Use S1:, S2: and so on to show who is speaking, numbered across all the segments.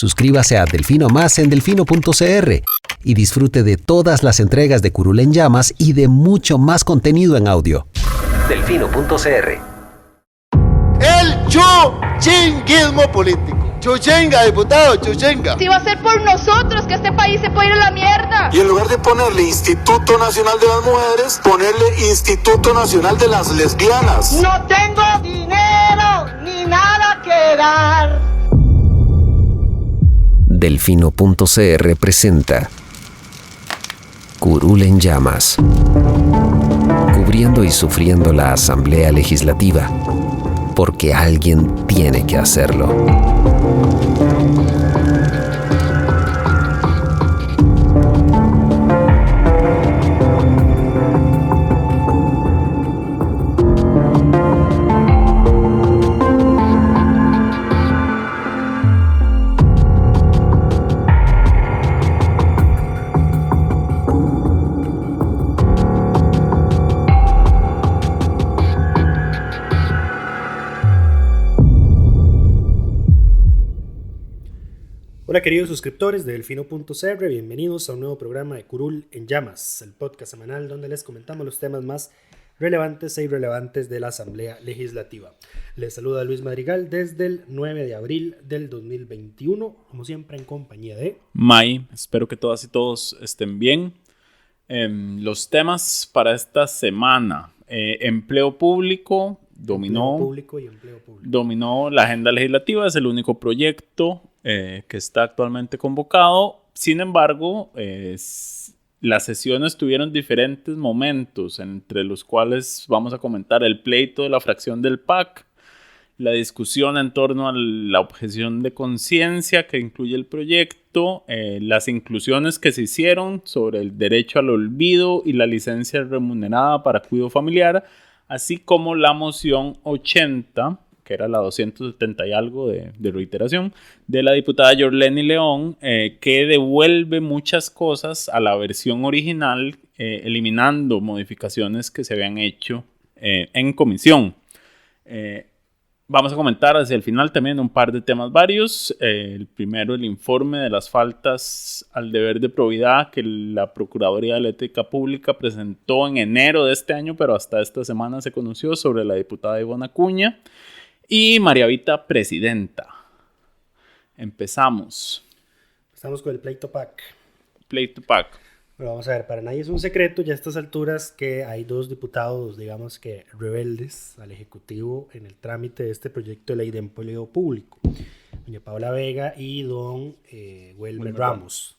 S1: Suscríbase a Delfino Más en delfino.cr y disfrute de todas las entregas de Curul en Llamas y de mucho más contenido en audio. Delfino.cr.
S2: El chuchinguismo político. Chuchenga, diputado, chuchenga.
S3: Si va a ser por nosotros que este país se puede ir a la mierda.
S4: Y en lugar de ponerle Instituto Nacional de las Mujeres, ponerle Instituto Nacional de las Lesbianas.
S5: No tengo dinero ni nada que dar.
S1: Delfino.cr presenta Curul en Llamas, cubriendo y sufriendo la Asamblea Legislativa, porque alguien tiene que hacerlo.
S6: Hola queridos suscriptores de Delfino.cr, bienvenidos a un nuevo programa de Curul en Llamas, el podcast semanal donde les comentamos los temas más relevantes e irrelevantes de la Asamblea Legislativa. Les saluda Luis Madrigal desde el 9 de abril del 2021, como siempre en compañía de
S7: May. Espero que todas y todos estén bien. Los temas para esta semana: empleo público. Dominó la agenda legislativa, es el único proyecto que está actualmente convocado. Sin embargo, las sesiones tuvieron diferentes momentos, entre los cuales vamos a comentar el pleito de la fracción del PAC, la discusión en torno a la objeción de conciencia que incluye el proyecto, las inclusiones que se hicieron sobre el derecho al olvido y la licencia remunerada para cuidado familiar, así como la moción 80, que era la 270 y algo de reiteración, de la diputada Yorleni León, que devuelve muchas cosas a la versión original, eliminando modificaciones que se habían hecho en comisión. Vamos a comentar hacia el final también un par de temas varios. El primero, el informe de las faltas al deber de probidad que la Procuraduría de la Ética Pública presentó en enero de este año, pero hasta esta semana se conoció, sobre la diputada Ivonne Acuña. Y María Vita, presidenta. Empezamos
S6: con el pleito PAC. Bueno, vamos a ver, para nadie es un secreto ya a estas alturas que hay dos diputados, digamos que rebeldes al Ejecutivo en el trámite de este proyecto de ley de empleo público. Doña Paula Vega y don Welmer Ramos.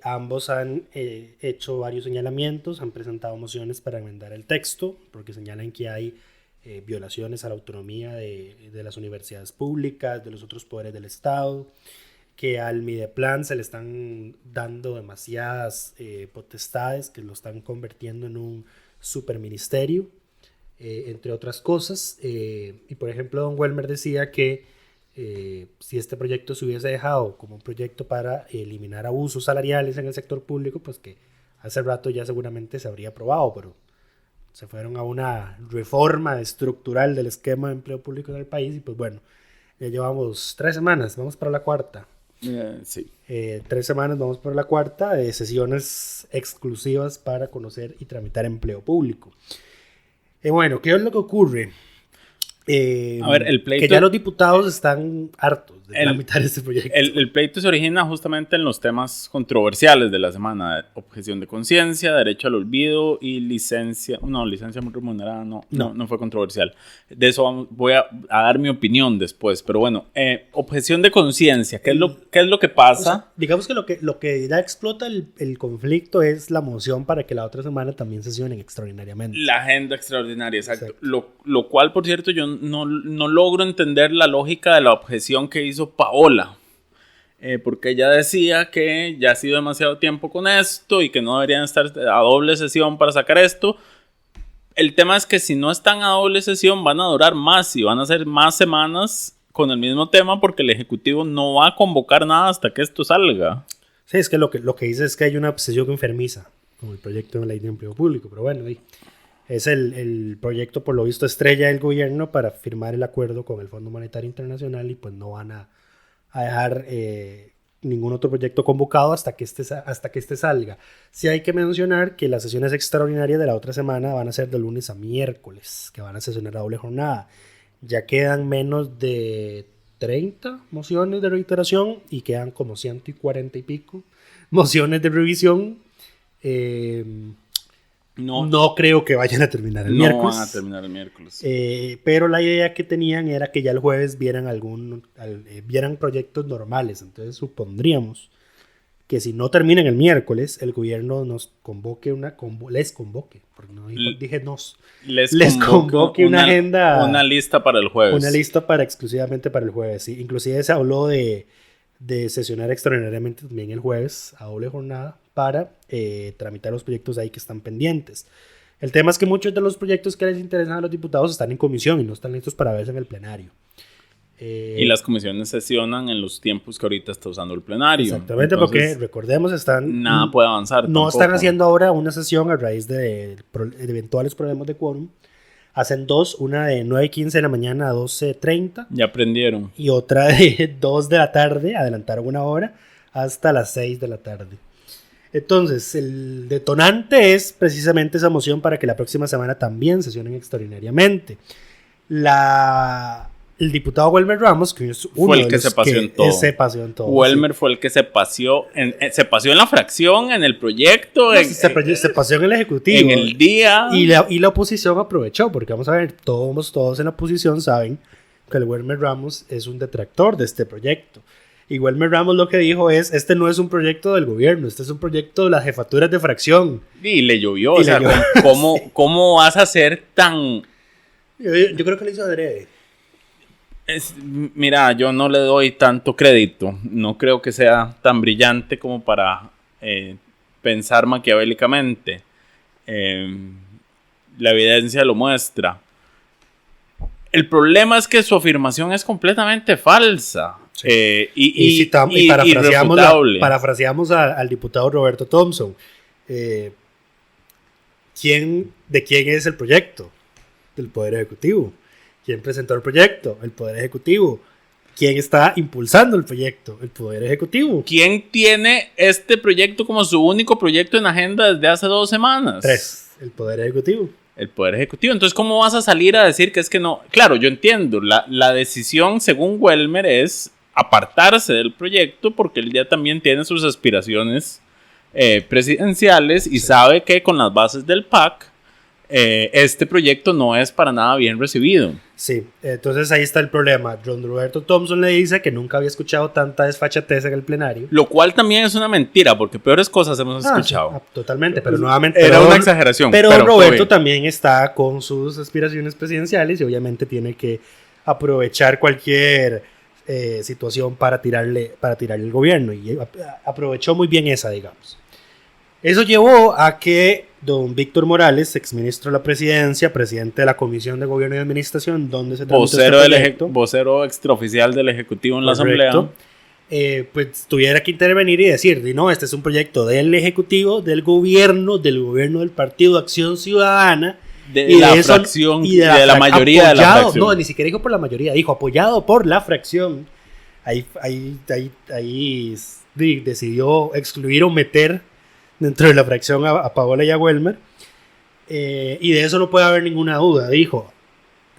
S6: Ambos han hecho varios señalamientos, han presentado mociones para enmendar el texto, porque señalan que hay violaciones a la autonomía de las universidades públicas, de los otros poderes del Estado, que al Mideplan se le están dando demasiadas potestades que lo están convirtiendo en un superministerio, entre otras cosas. Y por ejemplo, don Welmer decía que si este proyecto se hubiese dejado como un proyecto para eliminar abusos salariales en el sector público, pues que hace rato ya seguramente se habría aprobado, pero se fueron a una reforma estructural del esquema de empleo público en el país y pues bueno, ya llevamos 3 semanas, vamos para la cuarta.
S7: Sí.
S6: 3 semanas, vamos por la cuarta, de sesiones exclusivas para conocer y tramitar empleo público. Bueno, ¿qué es lo que ocurre?
S7: A ver, el pleito,
S6: que ya los diputados están hartos de tramitar este proyecto.
S7: El pleito se origina justamente en los temas controversiales de la semana: objeción de conciencia, derecho al olvido y licencia remunerada no fue controversial. De eso voy a dar mi opinión después, pero bueno, objeción de conciencia, ¿qué es lo que pasa?
S6: O sea, digamos que lo que ya explota el conflicto es la moción para que la otra semana también sesionen extraordinariamente.
S7: La agenda extraordinaria, exacto. Lo cual, por cierto, yo no logro entender la lógica de la objeción que hizo Paola, porque ella decía que ya ha sido demasiado tiempo con esto y que no deberían estar a doble sesión para sacar esto. El tema es que si no están a doble sesión van a durar más y van a ser más semanas con el mismo tema, porque el Ejecutivo no va a convocar nada hasta que esto salga.
S6: Sí, es que lo que dice es que hay una obsesión enfermiza con el proyecto de ley de empleo público, pero bueno, es el proyecto por lo visto estrella del gobierno para firmar el acuerdo con el Fondo Monetario Internacional y pues no van a dejar ningún otro proyecto convocado hasta que este salga. Sí hay que mencionar que las sesiones extraordinarias de la otra semana van a ser de lunes a miércoles, que van a sesionar a doble jornada. Ya quedan menos de 30 mociones de reiteración y quedan como 140 y pico mociones de revisión. No creo que vayan a terminar el miércoles.
S7: No van a terminar el miércoles.
S6: Pero la idea que tenían era que ya el jueves vieran proyectos normales. Entonces supondríamos que si no terminan el miércoles, el gobierno nos convoque les convoque una agenda,
S7: una lista para el jueves.
S6: Una lista exclusivamente para el jueves, sí. Inclusive se habló de sesionar extraordinariamente también el jueves a doble jornada para tramitar los proyectos ahí que están pendientes. El tema es que muchos de los proyectos que les interesan a los diputados están en comisión y no están listos para verse en el plenario.
S7: Y las comisiones sesionan en los tiempos que ahorita está usando el plenario.
S6: Exactamente. Entonces, porque recordemos,
S7: nada puede avanzar.
S6: No tampoco están haciendo ahora una sesión a raíz de eventuales problemas de quórum. Hacen dos, una de 9:15 de la mañana a 12:30.
S7: Ya aprendieron.
S6: Y otra de 2 de la tarde, adelantaron una hora, hasta las 6 de la tarde. Entonces, el detonante es precisamente esa moción para que la próxima semana también sesionen extraordinariamente. El diputado Welmer Ramos, que es uno
S7: fue el que se paseó en todo. Welmer fue el que se paseó en la fracción, en el proyecto.
S6: Se paseó en el ejecutivo.
S7: En el día.
S6: Y la oposición aprovechó, porque vamos a ver, todos en la oposición saben que el Welmer Ramos es un detractor de este proyecto. Y Welmer Ramos lo que dijo es, este no es un proyecto del gobierno, este es un proyecto de las jefaturas de fracción.
S7: Y le llovió, ¿cómo vas a ser tan...?
S6: Yo creo que le hizo adrede.
S7: Mira, yo no le doy tanto crédito. No creo que sea tan brillante como para pensar maquiavélicamente. La evidencia lo muestra. El problema es que su afirmación es completamente falsa.
S6: Sí. Y parafraseamos al diputado Roberto Thompson. ¿De quién es el proyecto? Del Poder Ejecutivo. ¿Quién presentó el proyecto? El Poder Ejecutivo. ¿Quién está impulsando el proyecto? El Poder Ejecutivo.
S7: ¿Quién tiene este proyecto como su único proyecto en agenda desde hace 2 semanas?
S6: 3. El Poder Ejecutivo.
S7: El Poder Ejecutivo. Entonces, ¿cómo vas a salir a decir que es que no? Claro, yo entiendo. La decisión, según Welmer, es apartarse del proyecto porque él ya también tiene sus aspiraciones presidenciales y sabe que con las bases del PAC este proyecto no es para nada bien recibido.
S6: Sí, entonces ahí está el problema. John Roberto Thompson le dice que nunca había escuchado tanta desfachatez en el plenario.
S7: Lo cual también es una mentira, porque peores cosas hemos escuchado.
S6: Sí, totalmente, pero nuevamente...
S7: Era una exageración.
S6: Pero Roberto también está con sus aspiraciones presidenciales y obviamente tiene que aprovechar cualquier situación para tirarle el gobierno. Y aprovechó muy bien esa, digamos. Eso llevó a que don Víctor Morales, exministro de la presidencia, presidente de la Comisión de Gobierno y Administración, donde se tramitó este proyecto,
S7: vocero extraoficial del Ejecutivo en la Asamblea,
S6: pues tuviera que intervenir y decir, no, este es un proyecto del Ejecutivo, del gobierno del Partido Acción Ciudadana,
S7: de la fracción y de la mayoría de la fracción.
S6: No, ni siquiera dijo por la mayoría, dijo apoyado por la fracción. Ahí decidió excluir o meter dentro de la fracción a Paola y a Welmer, y de eso no puede haber ninguna duda. Dijo,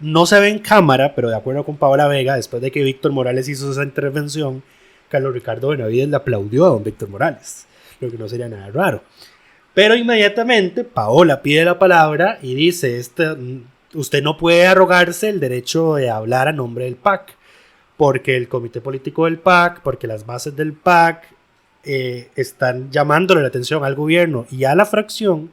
S6: no se ve en cámara, pero de acuerdo con Paola Vega, después de que Víctor Morales hizo esa intervención, Carlos Ricardo Benavides le aplaudió a don Víctor Morales, lo que no sería nada raro. Pero inmediatamente Paola pide la palabra y dice, usted no puede arrogarse el derecho de hablar a nombre del PAC, porque el comité político del PAC, porque las bases del PAC están llamándole la atención al gobierno y a la fracción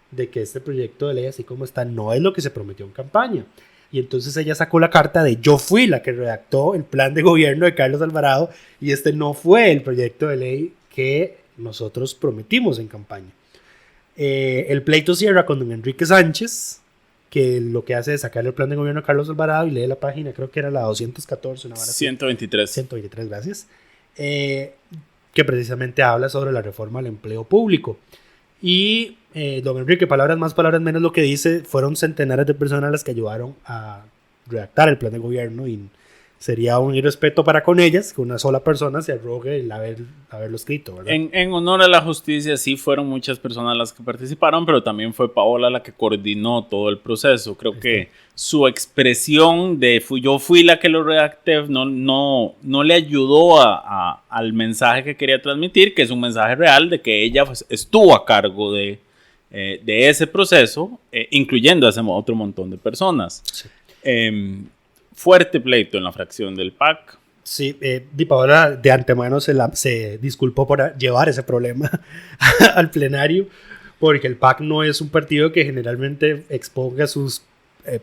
S6: de que este proyecto de ley así como está no es lo que se prometió en campaña. Y entonces ella sacó la carta de yo fui la que redactó el plan de gobierno de Carlos Alvarado y este no fue el proyecto de ley que nosotros prometimos en campaña. El pleito cierra con don Enrique Sánchez, que lo que hace es sacarle el plan de gobierno a Carlos Alvarado y lee la página, creo que era la 214, una 123, gracias, que precisamente habla sobre la reforma al empleo público. Y don Enrique, palabras más, palabras menos, lo que dice, fueron centenares de personas las que ayudaron a redactar el plan de gobierno y sería un irrespeto para con ellas que una sola persona se arrogue el haberlo escrito, ¿verdad?
S7: En honor a la justicia, sí fueron muchas personas las que participaron, pero también fue Paola la que coordinó todo el proceso. Creo que su expresión de yo fui la que lo redacté no le ayudó al mensaje que quería transmitir, que es un mensaje real de que ella pues, estuvo a cargo de ese proceso, incluyendo a ese otro montón de personas.
S6: Sí.
S7: Fuerte pleito en la fracción del PAC.
S6: Sí, Di Paola de antemano se disculpó por llevar ese problema al plenario, porque el PAC no es un partido que generalmente exponga sus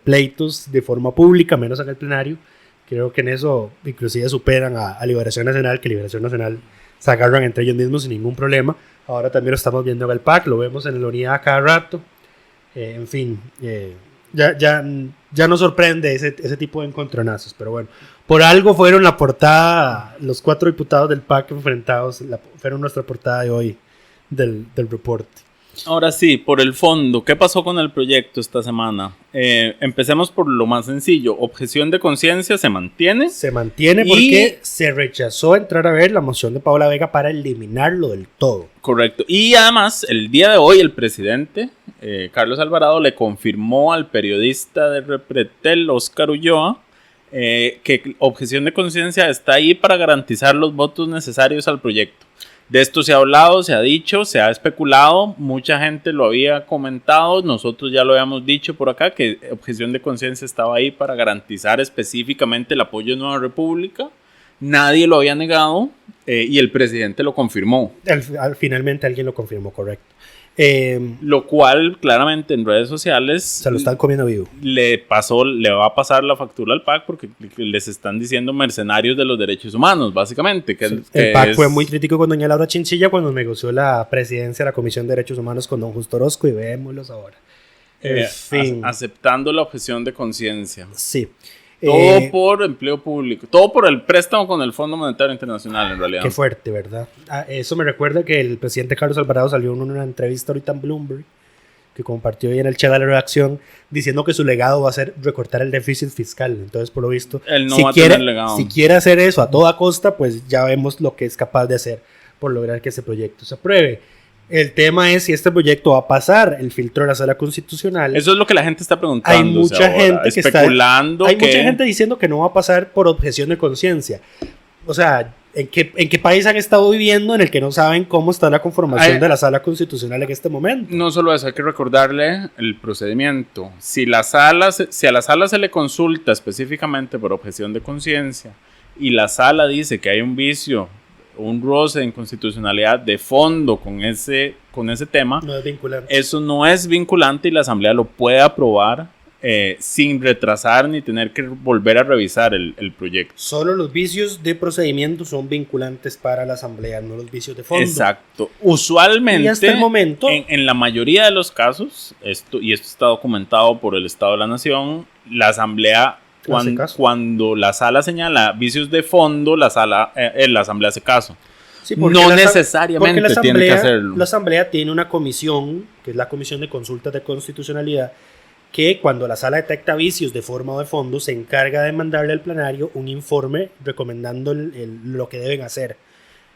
S6: pleitos de forma pública, menos en el plenario. Creo que en eso inclusive superan a Liberación Nacional, que Liberación Nacional se agarran entre ellos mismos sin ningún problema. Ahora también lo estamos viendo en el PAC, lo vemos en la unidad cada rato. En fin, ya nos sorprende ese tipo de encontronazos, pero bueno, por algo fueron la portada, los 4 diputados del PAC enfrentados, fueron nuestra portada de hoy del reporte.
S7: Ahora sí, por el fondo, ¿qué pasó con el proyecto esta semana? Empecemos por lo más sencillo. Objeción de conciencia se mantiene.
S6: Se mantiene porque se rechazó entrar a ver la moción de Paola Vega para eliminarlo del todo.
S7: Correcto. Y además, el día de hoy, el presidente, Carlos Alvarado, le confirmó al periodista de Repretel, Oscar Ulloa, que objeción de conciencia está ahí para garantizar los votos necesarios al proyecto. De esto se ha hablado, se ha dicho, se ha especulado, mucha gente lo había comentado, nosotros ya lo habíamos dicho por acá, que objeción de conciencia estaba ahí para garantizar específicamente el apoyo de Nueva República. Nadie lo había negado y el presidente lo confirmó.
S6: Finalmente alguien lo confirmó, correcto.
S7: Lo cual claramente en redes sociales
S6: se lo están comiendo vivo.
S7: Le va a pasar la factura al PAC porque les están diciendo mercenarios de los derechos humanos, básicamente.
S6: El PAC fue muy crítico con doña Laura Chinchilla cuando negoció la presidencia de la Comisión de Derechos Humanos con don Justo Orozco, y veámoslos ahora. En fin.
S7: Aceptando la objeción de conciencia.
S6: Sí.
S7: Todo por empleo público, todo por el préstamo con el Fondo Monetario Internacional, en realidad.
S6: Qué fuerte, ¿verdad? Eso me recuerda que el presidente Carlos Alvarado salió en una entrevista ahorita en Bloomberg, que compartió ahí en el chat de la redacción, diciendo que su legado va a ser recortar el déficit fiscal. Entonces, por lo visto,
S7: él no va a tener legado.
S6: Si quiere hacer eso a toda costa, pues ya vemos lo que es capaz de hacer por lograr que ese proyecto se apruebe. El tema es si este proyecto va a pasar el filtro de la Sala Constitucional.
S7: Eso es lo que la gente está preguntando.
S6: Hay mucha gente que
S7: especulando.
S6: Hay mucha gente diciendo que no va a pasar por objeción de conciencia. O sea, ¿en qué país han estado viviendo en el que no saben cómo está la conformación de la Sala Constitucional en este momento?
S7: No solo eso, hay que recordarle el procedimiento. Si a la Sala se le consulta específicamente por objeción de conciencia y la Sala dice que hay un vicio, un roce de inconstitucionalidad de fondo con ese tema,
S6: no es vinculante.
S7: Eso no es vinculante y la Asamblea lo puede aprobar sin retrasar ni tener que volver a revisar el proyecto.
S6: Solo los vicios de procedimiento son vinculantes para la Asamblea, no los vicios de fondo.
S7: Exacto. Usualmente,
S6: y hasta el momento,
S7: en la mayoría de los casos, esto está documentado por el Estado de la Nación, la Asamblea, cuando la Sala señala vicios de fondo, la Asamblea hace caso.
S6: Sí,
S7: no necesariamente tiene que hacerlo.
S6: La Asamblea tiene una comisión, que es la Comisión de Consultas de Constitucionalidad, que cuando la Sala detecta vicios de forma o de fondo, se encarga de mandarle al plenario un informe recomendando lo que deben hacer.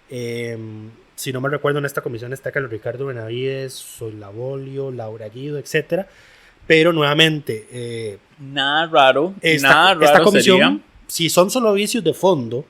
S6: Si no me recuerdo, en esta comisión está Carlos Ricardo Benavides, Solabolio, Laura Guido, etcétera. Pero nuevamente,
S7: nada raro
S6: esta comisión,
S7: sería,
S6: si son solo vicios de fondo,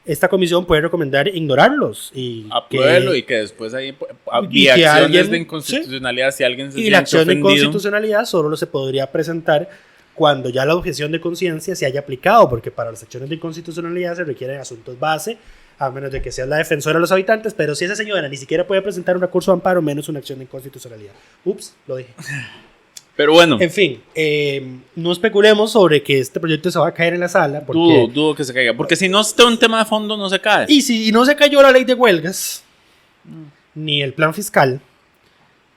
S6: esta comisión puede recomendar ignorarlos y
S7: que después hay acciones de inconstitucionalidad, ¿sí? Si alguien se siente ofendido. Y
S6: la acción de inconstitucionalidad solo se podría presentar cuando ya la objeción de conciencia se haya aplicado, porque para las acciones de inconstitucionalidad se requieren asuntos base, a menos de que sea la defensora de los habitantes, pero si esa señora ni siquiera puede presentar un recurso de amparo, menos una acción de inconstitucionalidad. Ups, lo dije.
S7: Pero bueno.
S6: En fin, no especulemos sobre que este proyecto se va a caer en la sala. Porque,
S7: dudo que se caiga. Porque si no está un tema de fondo, no se cae.
S6: Y si no se cayó la ley de huelgas, ni el plan fiscal,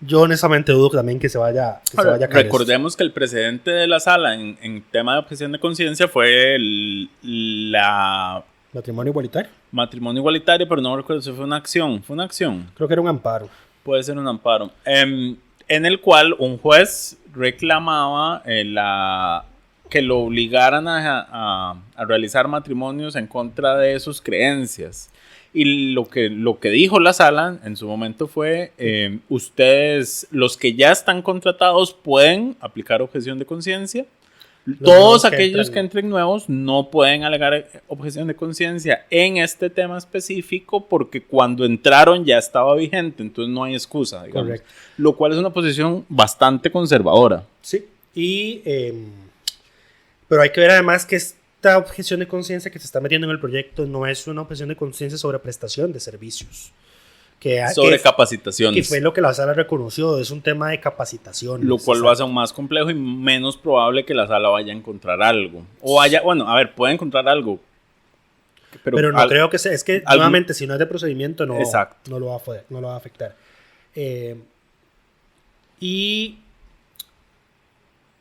S6: yo honestamente dudo también que se vaya a caer.
S7: Recordemos que el presidente de la sala en tema de objeción de conciencia fue
S6: ¿Matrimonio igualitario?
S7: Matrimonio igualitario, pero no recuerdo si fue una acción. ¿Fue una acción?
S6: Creo que era un amparo.
S7: Puede ser un amparo. En el cual un juez reclamaba que lo obligaran a realizar matrimonios en contra de sus creencias. Y lo que dijo la sala en su momento fue, ustedes, los que ya están contratados, pueden aplicar objeción de conciencia. Todos aquellos que entren nuevos no pueden alegar objeción de conciencia en este tema específico porque cuando entraron ya estaba vigente, entonces no hay excusa, digamos. Correcto. Lo cual es una posición bastante conservadora.
S6: Sí, pero hay que ver además que esta objeción de conciencia que se está metiendo en el proyecto no es una objeción de conciencia sobre prestación de servicios.
S7: Sobre capacitaciones.
S6: Que fue lo que la sala reconoció, es un tema de capacitación.
S7: Lo cual lo hace aún más complejo y menos probable que la sala vaya a encontrar algo. Puede encontrar algo.
S6: Pero no creo que sea, es que nuevamente si no es de procedimiento no lo va a afectar. Y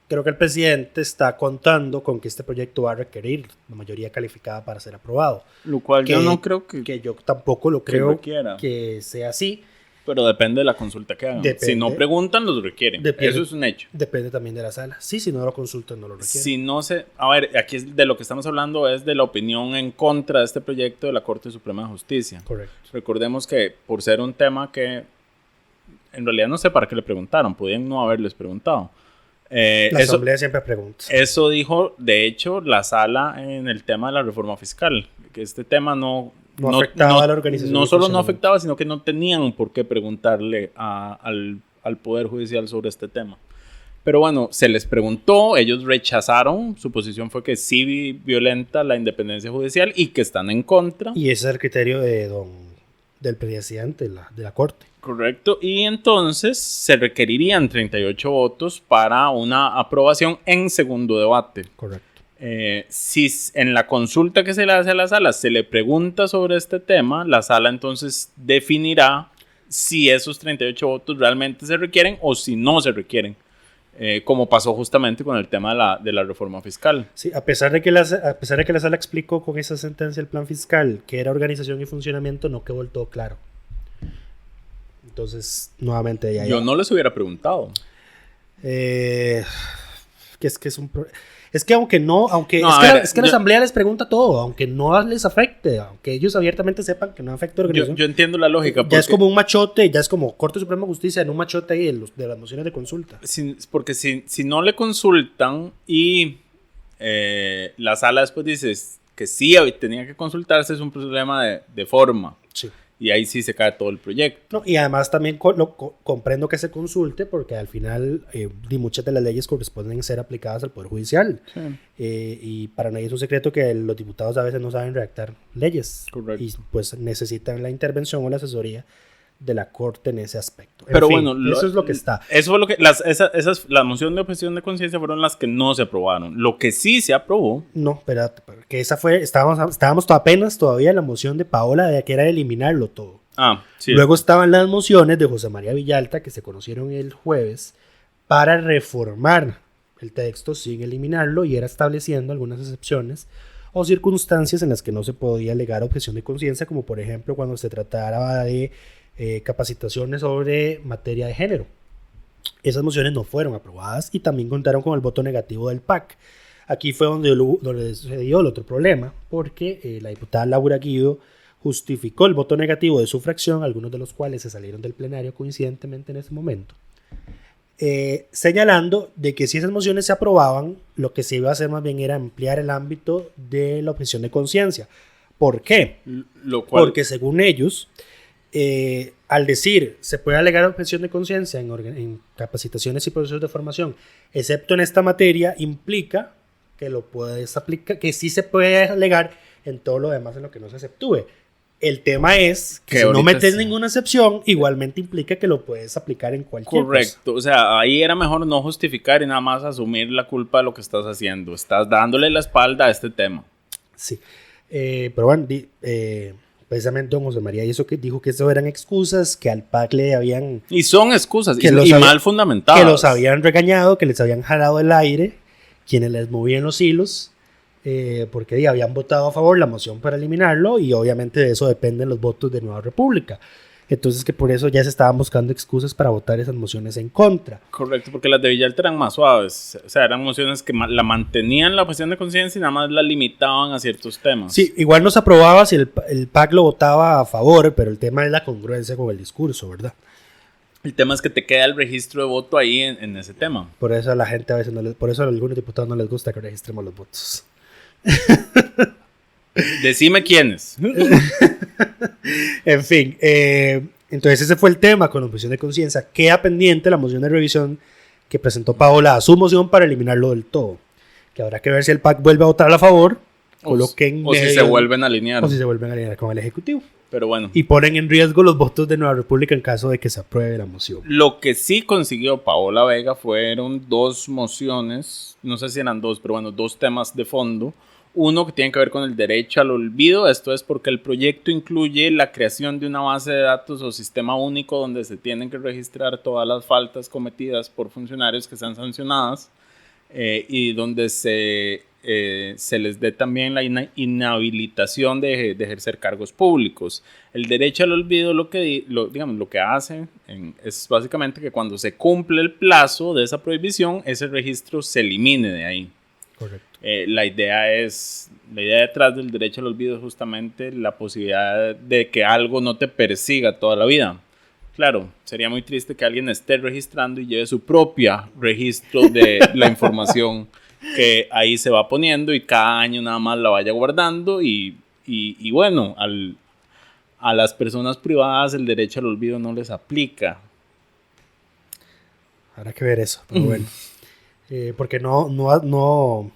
S6: creo que el presidente está contando con que este proyecto va a requerir la mayoría calificada para ser aprobado.
S7: Lo cual yo no creo que
S6: yo tampoco lo creo que sea así.
S7: Pero depende de la consulta que hagan. Si no preguntan, los requieren. Eso es un hecho.
S6: Depende también de la sala. Sí, si no lo consultan, no lo requieren.
S7: Aquí de lo que estamos hablando es de la opinión en contra de este proyecto de la Corte Suprema de Justicia.
S6: Correcto.
S7: Recordemos que por ser un tema que en realidad no sé para qué le preguntaron, podían no haberles preguntado.
S6: La Asamblea siempre pregunta.
S7: Eso dijo, de hecho, la sala en el tema de la reforma fiscal, que este tema no
S6: afectaba a la organización.
S7: No solo no afectaba, sino que no tenían por qué preguntarle al Poder Judicial sobre este tema. Pero bueno, se les preguntó, ellos rechazaron, su posición fue que sí violenta la independencia judicial y que están en contra.
S6: Y ese es el criterio del presidente de la Corte.
S7: Correcto, y entonces se requerirían 38 votos para una aprobación en segundo debate.
S6: Correcto.
S7: Si en la consulta que se le hace a la sala se le pregunta sobre este tema, la sala entonces definirá si esos 38 votos realmente se requieren o si no se requieren, como pasó justamente con el tema de la reforma fiscal.
S6: Sí, a pesar de que la sala explicó con esa sentencia el plan fiscal que era organización y funcionamiento, no quedó del todo claro. Entonces, nuevamente
S7: yo no les hubiera preguntado.
S6: Es que la Asamblea les pregunta todo, aunque no les afecte, aunque ellos abiertamente sepan que no afecta a la organización.
S7: Yo entiendo la lógica.
S6: Ya es como un machote, ya es como Corte Suprema de Justicia en un machote ahí de las mociones de consulta.
S7: Porque si no le consultan y la sala después dice que sí tenía que consultarse, es un problema de forma.
S6: Sí.
S7: Y ahí sí se cae todo el proyecto.
S6: No, y además también comprendo que se consulte porque al final muchas de las leyes corresponden ser aplicadas al Poder Judicial.
S7: Sí.
S6: Y para nadie es un secreto que los diputados a veces no saben redactar leyes.
S7: Correcto.
S6: Y pues necesitan la intervención o la asesoría de la Corte en ese aspecto.
S7: Pero
S6: fin,
S7: bueno,
S6: eso es lo que está.
S7: Eso fue lo que la moción de objeción de conciencia fueron las que no se aprobaron. Lo que sí se aprobó.
S6: No, espérate, porque esa fue, estábamos apenas todavía en la moción de Paola de que era eliminarlo todo.
S7: Sí.
S6: Luego estaban las mociones de José María Villalta que se conocieron el jueves para reformar el texto sin eliminarlo y era estableciendo algunas excepciones o circunstancias en las que no se podía alegar objeción de conciencia, como por ejemplo cuando se tratara de capacitaciones sobre materia de género. Esas mociones no fueron aprobadas y también contaron con el voto negativo del PAC. Aquí fue donde sucedió el otro problema, porque la diputada Laura Guido justificó el voto negativo de su fracción, algunos de los cuales se salieron del plenario coincidentemente en ese momento, señalando de que si esas mociones se aprobaban, lo que se iba a hacer más bien era ampliar el ámbito de la objeción de conciencia. ¿Por qué? Porque según ellos, al decir se puede alegar objeción de conciencia en capacitaciones y procesos de formación, excepto en esta materia, implica que lo puedes aplicar, que sí se puede alegar en todo lo demás en lo que no se exceptúe. El tema es que si no metes ninguna excepción, igualmente implica que lo puedes aplicar en cualquier
S7: Correcto. Cosa. O sea, ahí era mejor no justificar y nada más asumir la culpa de lo que estás haciendo. Estás dándole la espalda a este tema.
S6: Sí. Pero bueno, precisamente don José María dijo que eso eran excusas, que al PAC le habían...
S7: Y son excusas, y mal fundamentadas.
S6: Que los habían regañado, que les habían jalado el aire, quienes les movían los hilos, porque habían votado a favor la moción para eliminarlo, y obviamente de eso dependen los votos de Nueva República. Entonces que por eso ya se estaban buscando excusas para votar esas mociones en contra.
S7: Correcto, porque las de Villalta eran más suaves. O sea, eran mociones que la mantenían la cuestión de conciencia y nada más la limitaban a ciertos temas.
S6: Sí, igual no se aprobaba si el PAC lo votaba a favor, pero el tema es la congruencia con el discurso, ¿verdad?
S7: El tema es que te queda el registro de voto ahí en ese tema.
S6: Por eso a la gente a veces por eso a algunos diputados no les gusta que registremos los votos.
S7: Decime quiénes.
S6: En fin, entonces ese fue el tema con la objeción de conciencia. Queda pendiente la moción de revisión que presentó Paola a su moción para eliminarlo del todo. Que habrá que ver si el PAC vuelve a votar a favor
S7: o si se vuelven a alinear.
S6: O si se vuelven a alinear con el Ejecutivo.
S7: Pero bueno.
S6: Y ponen en riesgo los votos de Nueva República en caso de que se apruebe la moción.
S7: Lo que sí consiguió Paola Vega fueron 2 mociones, no sé si eran 2, pero bueno, 2 temas de fondo. Uno que tiene que ver con el derecho al olvido. Esto es porque el proyecto incluye la creación de una base de datos o sistema único donde se tienen que registrar todas las faltas cometidas por funcionarios que sean sancionadas y donde se les dé también la inhabilitación de ejercer cargos públicos. El derecho al olvido lo que hace es básicamente que cuando se cumple el plazo de esa prohibición, ese registro se elimine de ahí.
S6: Correcto.
S7: La idea detrás del derecho al olvido es justamente la posibilidad de que algo no te persiga toda la vida. Claro, sería muy triste que alguien esté registrando y lleve su propia registro de la información que ahí se va poniendo y cada año nada más la vaya guardando y bueno, a las personas privadas el derecho al olvido no les aplica.
S6: Habrá que ver eso, pero bueno. Porque no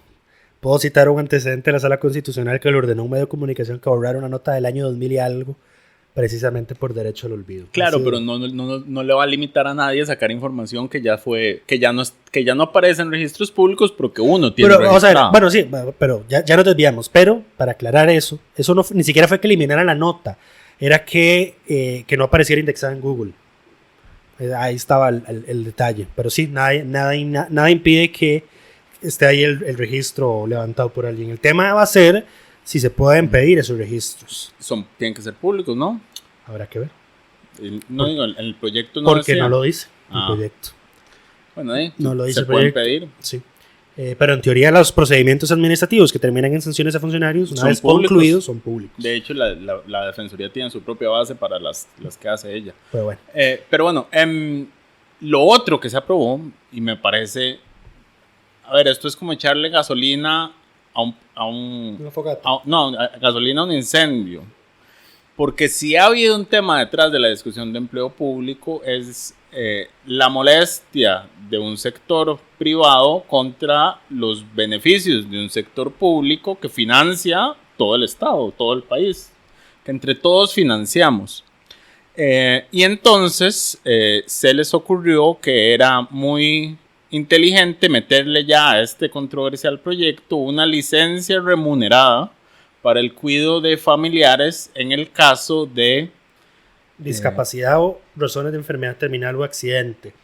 S6: puedo citar un antecedente de la Sala Constitucional que le ordenó a un medio de comunicación que borrara una nota del año 2000 y algo, precisamente por derecho al olvido.
S7: Claro, pero no le va a limitar a nadie a sacar información que ya no aparece en registros públicos porque uno tiene registrado.
S6: Vamos a ver, bueno, sí, pero ya nos desviamos. Pero para aclarar eso no, ni siquiera fue que eliminaran la nota, era que no apareciera indexada en Google. Ahí estaba el detalle. Pero sí, nada impide que esté ahí el registro levantado por alguien. El tema va a ser si se pueden pedir esos registros.
S7: Tienen que ser públicos, ¿no?
S6: Habrá que ver.
S7: El proyecto no
S6: porque
S7: decía.
S6: no lo dice el proyecto.
S7: Bueno,
S6: no lo dice
S7: se pueden pedir.
S6: Sí. Pero en teoría los procedimientos administrativos que terminan en sanciones a funcionarios, una vez concluidos, son públicos.
S7: De hecho, la Defensoría tiene su propia base para las que hace ella.
S6: Pero bueno.
S7: Lo otro que se aprobó, y me parece... A ver, esto es como echarle gasolina gasolina a un incendio. Porque si ha habido un tema detrás de la discusión de empleo público es la molestia de un sector privado contra los beneficios de un sector público que financia todo el Estado, todo el país, que entre todos financiamos. Y entonces se les ocurrió que era muy inteligente meterle ya a este controversial proyecto una licencia remunerada para el cuidado de familiares en el caso de
S6: discapacidad o razones de enfermedad terminal o accidente.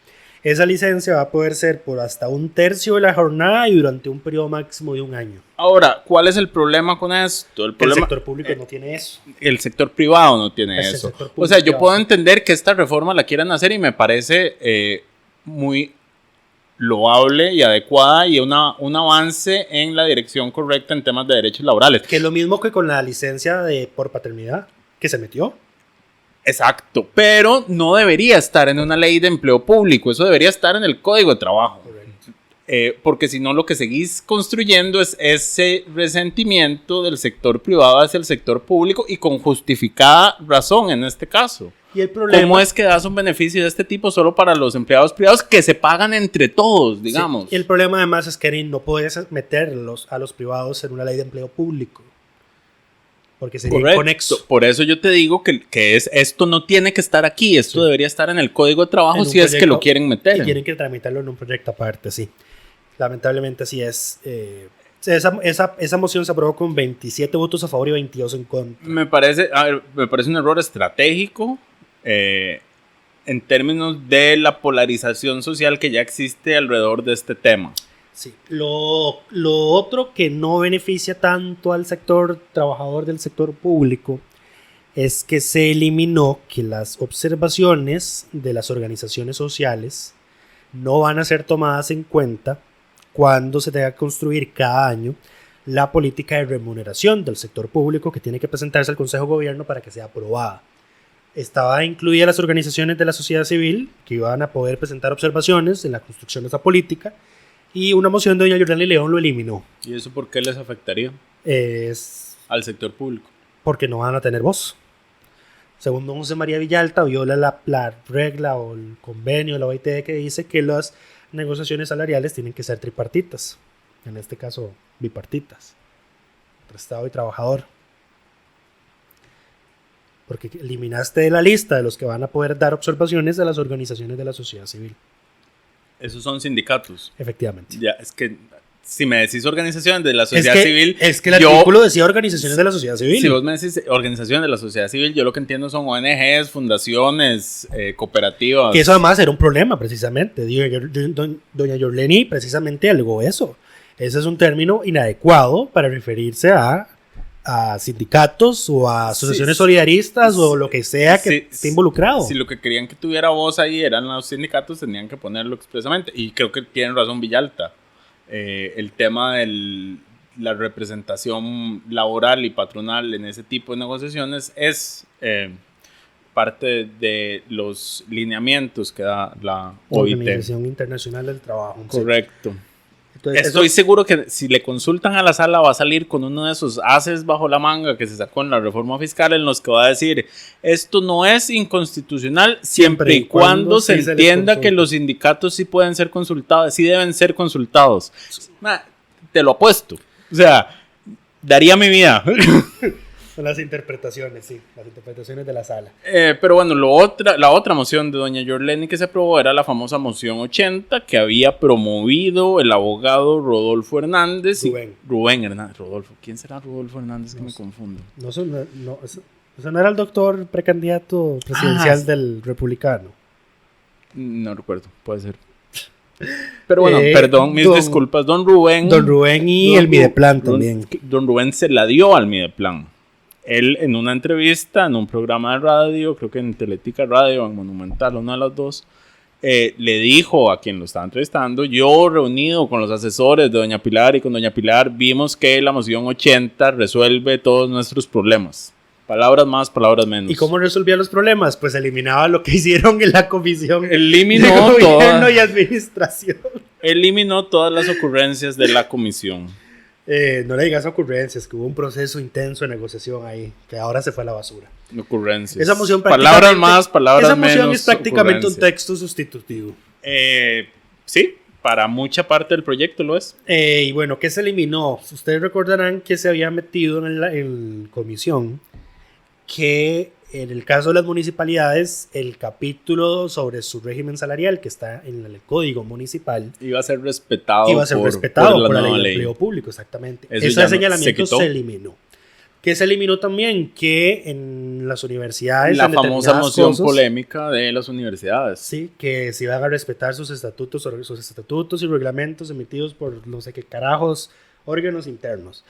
S6: Esa licencia va a poder ser por hasta 1/3 de la jornada y durante un periodo máximo de 1 año.
S7: Ahora, ¿cuál es el problema con esto? El
S6: sector público no tiene eso.
S7: El sector privado no tiene eso. O sea, yo puedo entender que esta reforma la quieran hacer y me parece muy loable y adecuada y un avance en la dirección correcta en temas de derechos laborales.
S6: Que es lo mismo que con la licencia por paternidad que se metió.
S7: Exacto, pero no debería estar en una ley de empleo público, eso debería estar en el Código de Trabajo. Porque si no lo que seguís construyendo es ese resentimiento del sector privado hacia el sector público y con justificada razón en este caso.
S6: ¿Y el problema?
S7: ¿Cómo es que das un beneficio de este tipo solo para los empleados privados que se pagan entre todos, digamos?
S6: Sí. Y el problema además es que no puedes meterlos a los privados en una ley de empleo público. Porque sería inconexo.
S7: Por eso yo te digo que esto no tiene que estar aquí, esto debería estar en el Código de Trabajo si es que lo quieren meter.
S6: Y quieren que tramitarlo en un proyecto aparte, sí. Lamentablemente así es. Esa moción se aprobó con 27 votos a favor y 22 en contra.
S7: Me parece un error estratégico en términos de la polarización social que ya existe alrededor de este tema.
S6: Sí. Lo otro que no beneficia tanto al sector trabajador del sector público es que se eliminó que las observaciones de las organizaciones sociales no van a ser tomadas en cuenta cuando se tenga que construir cada año la política de remuneración del sector público que tiene que presentarse al Consejo de Gobierno para que sea aprobada. Estaba incluida las organizaciones de la sociedad civil que iban a poder presentar observaciones en la construcción de esa política, y una moción de doña Yordani León lo eliminó.
S7: ¿Y eso por qué les afectaría al sector público?
S6: Porque no van a tener voz. Según don José María Villalta, viola la regla o el convenio de la OIT que dice que las negociaciones salariales tienen que ser tripartitas, en este caso bipartitas, entre Estado y trabajador. Porque eliminaste de la lista de los que van a poder dar observaciones a las organizaciones de la sociedad civil.
S7: Esos son sindicatos.
S6: Efectivamente.
S7: Ya, es que si me decís organizaciones de la sociedad civil...
S6: Es que el artículo decía organizaciones de la sociedad civil.
S7: Si vos me decís organizaciones de la sociedad civil, yo lo que entiendo son ONGs, fundaciones, cooperativas.
S6: Que eso además era un problema, precisamente. Doña Yorleni precisamente alegó eso. Ese es un término inadecuado para referirse a sindicatos o a asociaciones solidaristas o lo que sea que esté involucrado.
S7: Si lo que querían que tuviera voz ahí eran los sindicatos, tenían que ponerlo expresamente. Y creo que tienen razón Villalta. El tema de la representación laboral y patronal en ese tipo de negociaciones es parte de los lineamientos que da la OIT.
S6: Organización Internacional del Trabajo.
S7: Correcto. Entonces, estoy seguro que si le consultan a la sala va a salir con uno de esos ases bajo la manga que se sacó en la reforma fiscal, en los que va a decir esto no es inconstitucional siempre y cuando se entienda que los sindicatos sí pueden ser consultados, sí deben ser consultados. Te lo apuesto. O sea, daría mi vida.
S6: Son las interpretaciones, sí, las interpretaciones de la sala.
S7: Pero bueno, la otra moción de doña Yorleni que se aprobó era la famosa moción 80 que había promovido el abogado Rodolfo Hernández. Rubén Hernández. Rodolfo. ¿Quién será Rodolfo Hernández? Que me confundo.
S6: Eso no era el doctor precandidato presidencial del republicano.
S7: No recuerdo, puede ser. Pero bueno, perdón, mis disculpas. Don Rubén
S6: y el Mideplan también.
S7: Don Rubén se la dio al Mideplan. Él en una entrevista, en un programa de radio, creo que en Teletica Radio, en Monumental, una de las dos, le dijo a quien lo estaba entrevistando: yo reunido con los asesores de doña Pilar y con doña Pilar, vimos que la moción 80 resuelve todos nuestros problemas. Palabras más, palabras menos.
S6: ¿Y cómo resolvía los problemas? Pues eliminaba lo que hicieron en la comisión
S7: eliminó
S6: de gobierno y administración.
S7: Eliminó todas las ocurrencias de la comisión.
S6: No le digas ocurrencias, que hubo un proceso intenso de negociación ahí, que ahora se fue a la basura.
S7: Ocurrencias.
S6: Esa moción
S7: palabras más, palabras menos.
S6: Esa moción es prácticamente un texto sustitutivo.
S7: Sí, para mucha parte del proyecto lo es.
S6: Y bueno, ¿qué se eliminó? Ustedes recordarán que se había metido en comisión que en el caso de las municipalidades, el capítulo sobre su régimen salarial que está en el Código Municipal
S7: iba a ser respetado
S6: por la ley de empleo público, exactamente. Ese señalamiento se eliminó. ¿Qué se eliminó también? Que en las universidades...
S7: La famosa moción polémica de las universidades.
S6: Sí, que se iban a respetar sus estatutos y reglamentos emitidos por no sé qué carajos órganos internos.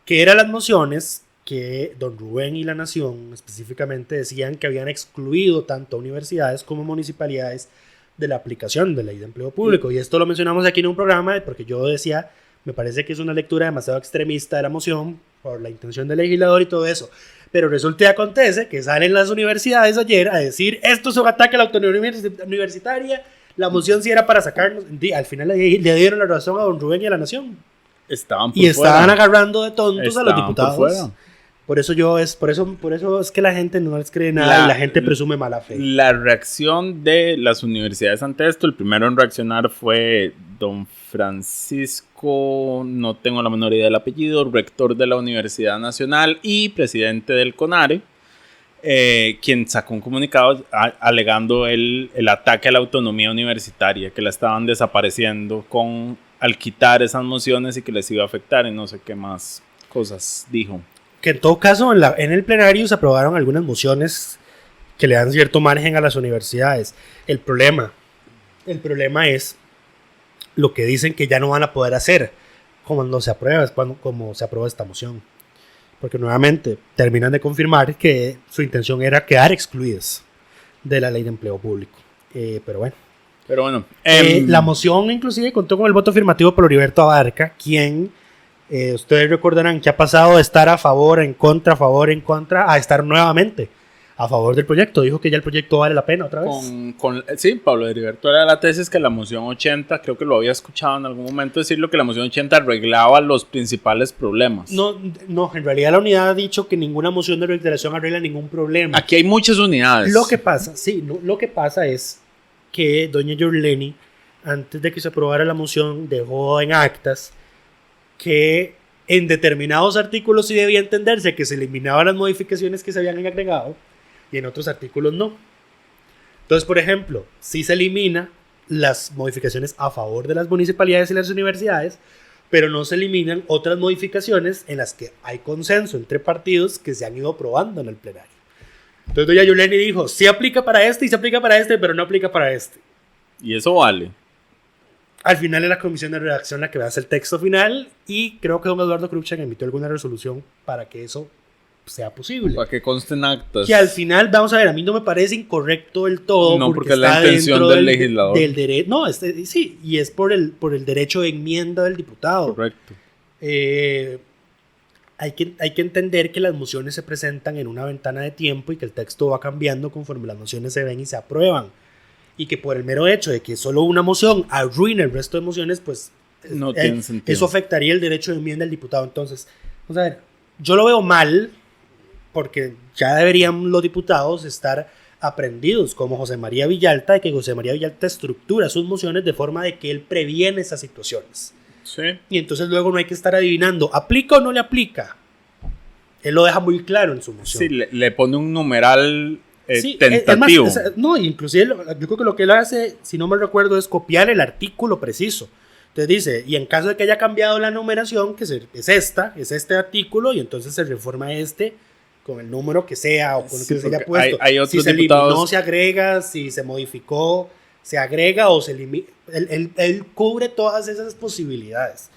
S6: Que eran las mociones que don Rubén y La Nación específicamente decían que habían excluido tanto a universidades como municipalidades de la aplicación de la ley de empleo público. Y esto lo mencionamos aquí en un programa porque yo decía, me parece que es una lectura demasiado extremista de la moción por la intención del legislador y todo eso. Pero resulta y acontece que salen las universidades ayer a decir esto es un ataque a la autonomía universitaria, la moción sí era para sacarnos. Al final le dieron la razón a don Rubén y a La Nación.
S7: Estaban
S6: agarrando de tontos a los diputados. Por eso es que la gente no les cree nada y la gente presume mala fe.
S7: La reacción de las universidades ante esto, el primero en reaccionar fue don Francisco, no tengo la menor idea del apellido, rector de la Universidad Nacional y presidente del CONARE, quien sacó un comunicado alegando el ataque a la autonomía universitaria, que la estaban desapareciendo al quitar esas mociones y que les iba a afectar y no sé qué más cosas dijo.
S6: Que en todo caso en el plenario se aprobaron algunas mociones que le dan cierto margen a las universidades. El problema es lo que dicen que ya no van a poder hacer como se aprueba esta moción. porque nuevamente terminan de confirmar que su intención era quedar excluidas de la ley de empleo público. Pero bueno. La moción inclusive contó con el voto afirmativo por Heriberto Abarca, quien ustedes recordarán que ha pasado de estar a favor, en contra, a estar nuevamente a favor del proyecto. Dijo que ya el proyecto vale la pena otra vez.
S7: Sí, Pablo Heriberto era la tesis que la moción 80, creo que lo había escuchado en algún momento decirlo, que la moción 80 arreglaba los principales problemas.
S6: No, en realidad la unidad ha dicho que ninguna moción de reiteración arregla ningún problema.
S7: Aquí hay muchas unidades.
S6: Lo que pasa es que doña Yorleni, antes de que se aprobara la moción, dejó en actas que en determinados artículos sí debía entenderse que se eliminaban las modificaciones que se habían agregado y en otros artículos no. Entonces, por ejemplo, sí se elimina las modificaciones a favor de las municipalidades y las universidades, pero no se eliminan otras modificaciones en las que hay consenso entre partidos que se han ido aprobando en el plenario. Entonces doña Yorleni dijo, sí aplica para este y se aplica para este, pero no aplica para este.
S7: Y eso vale.
S6: Al final es la comisión de redacción la que va a hacer el texto final y creo que don Eduardo Cruikshank emitió alguna resolución para que eso sea posible.
S7: Para que consten actas.
S6: Que al final, vamos a ver, a mí no me parece incorrecto del todo.
S7: No, porque es la intención del legislador.
S6: Sí, y es por el derecho de enmienda del diputado.
S7: Correcto.
S6: Hay que entender que las mociones se presentan en una ventana de tiempo y que el texto va cambiando conforme las mociones se ven y se aprueban. Y que por el mero hecho de que solo una moción arruine el resto de mociones, pues
S7: no tiene sentido.
S6: Eso afectaría el derecho de enmienda del diputado. Entonces, vamos a ver, yo lo veo mal porque ya deberían los diputados estar aprendidos como José María Villalta, de que José María Villalta estructura sus mociones de forma de que él previene esas situaciones.
S7: Sí.
S6: Y entonces luego no hay que estar adivinando, ¿aplica o no le aplica? Él lo deja muy claro en su moción.
S7: Sí, le pone un numeral tentativo.
S6: Inclusive yo creo que lo que él hace, si no me recuerdo, es copiar el artículo preciso. Entonces dice, y en caso de que haya cambiado la numeración, que es este artículo, y entonces se reforma con el número que sea o con el que se haya puesto.
S7: Hay otros
S6: si se
S7: diputados...
S6: eliminó, se agrega, si se modificó, se agrega o se elimina. Él cubre todas esas posibilidades.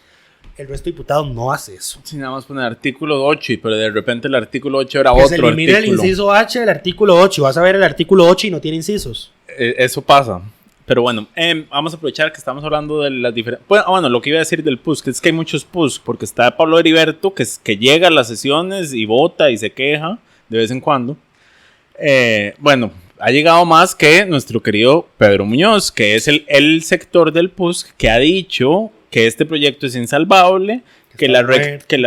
S6: El resto de diputados no hace eso.
S7: Sí, nada más poner artículo 8, pero de repente el artículo 8 era otro artículo.
S6: Se elimina el inciso H del artículo 8. Vas a ver el artículo 8 y no tiene incisos.
S7: Eso pasa. Pero bueno, vamos a aprovechar que estamos hablando de las diferentes... Bueno, lo que iba a decir del PUSC es que hay muchos PUSC, porque está Pablo Heriberto, que llega a las sesiones y vota y se queja de vez en cuando. Bueno, ha llegado más que nuestro querido Pedro Muñoz, que es el sector del PUSC que ha dicho que este proyecto es insalvable, que la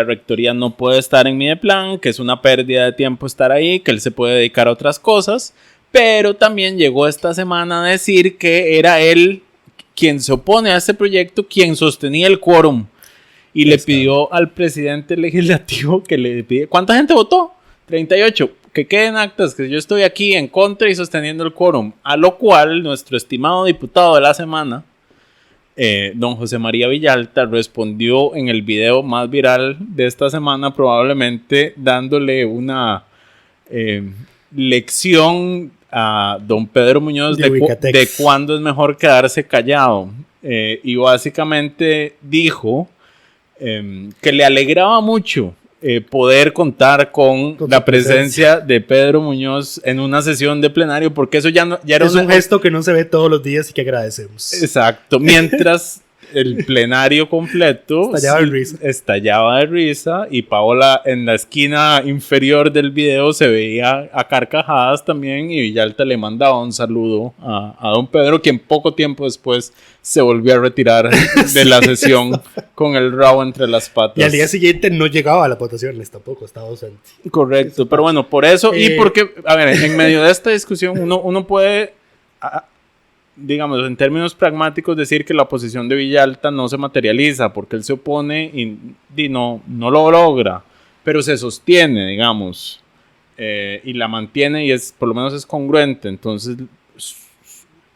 S7: rectoría no puede estar en Mideplan, que es una pérdida de tiempo estar ahí, que él se puede dedicar a otras cosas, pero también llegó esta semana a decir que era él quien se opone a este proyecto, quien sostenía el quórum, y le pidió al presidente legislativo que le pide... ¿Cuánta gente votó? 38. Que queden actas que yo estoy aquí en contra y sosteniendo el quórum, a lo cual nuestro estimado diputado de la semana, don José María Villalta, respondió en el video más viral de esta semana, probablemente dándole una lección a don Pedro Muñoz de cuándo es mejor quedarse callado. Y básicamente dijo que le alegraba mucho poder contar con la presencia de Pedro Muñoz en una sesión de plenario, porque eso ya era
S6: un gesto que no se ve todos los días y que agradecemos.
S7: Exacto, mientras el plenario completo estallaba de risa y Paola en la esquina inferior del video se veía a carcajadas también, y Villalta le mandaba un saludo a don Pedro, quien poco tiempo después se volvió a retirar de la sesión con el rabo entre las patas.
S6: Y al día siguiente no llegaba a las votaciones tampoco, estaba ausente.
S7: Correcto, pero bueno, por eso y porque, a ver, en medio de esta discusión uno puede... digamos, en términos pragmáticos, decir que la oposición de Villalta no se materializa porque él se opone y no lo logra, pero se sostiene, digamos, y la mantiene y por lo menos es congruente. Entonces,